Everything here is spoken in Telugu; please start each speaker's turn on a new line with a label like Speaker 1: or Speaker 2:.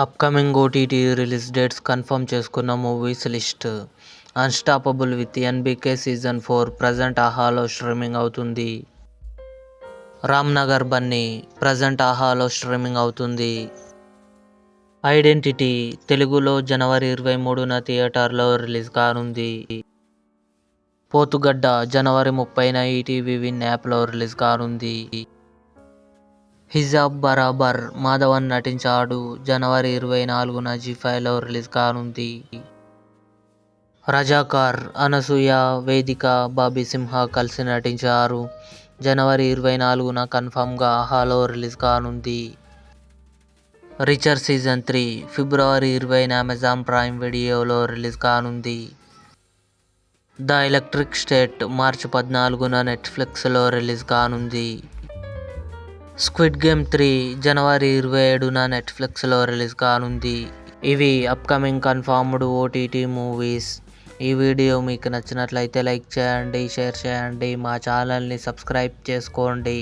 Speaker 1: Upcoming OTT release dates confirm చేసుకున్న movies list. Unstoppable with NBK season 4 present ఆహాలో స్ట్రీమింగ్ అవుతుంది. రామ్నగర్ బన్నీ ప్రజెంట్ ఆహాలో స్ట్రీమింగ్ అవుతుంది. ఐడెంటిటీ తెలుగులో జనవరి 23న థియేటర్లో రిలీజ్ కానుంది. పోతుగడ్డ జనవరి 30న ఈటీవీ విన్ యాప్లో రిలీజ్ కానుంది. హిజాబ్ బరాబర్ మాధవన్ నటించాడు. జనవరి 24న జీ5లో రిలీజ్ కానుంది. రజాకార్ అనసూయ, వేదిక, బాబీ సింహ కలిసి నటించారు. జనవరి 24న కన్ఫర్మ్గా ఆహాలో రిలీజ్ కానుంది. రిచర్ సీజన్ 3 ఫిబ్రవరి 20న అమెజాన్ ప్రైమ్ వీడియోలో రిలీజ్ కానుంది. ద ఎలక్ట్రిక్ స్టేట్ మార్చి 14న నెట్ఫ్లిక్స్లో రిలీజ్ కానుంది. స్క్విడ్ గేమ్ 3 జనవరి 27న నెట్ఫ్లిక్స్లో రిలీజ్ కానుంది. ఇవి అప్కమింగ్ కన్ఫర్మ్డ్ ఓటీటీ మూవీస్. ఈ వీడియో మీకు నచ్చినట్లయితే లైక్ చేయండి, షేర్ చేయండి, మా ఛానల్ని సబ్స్క్రైబ్ చేసుకోండి.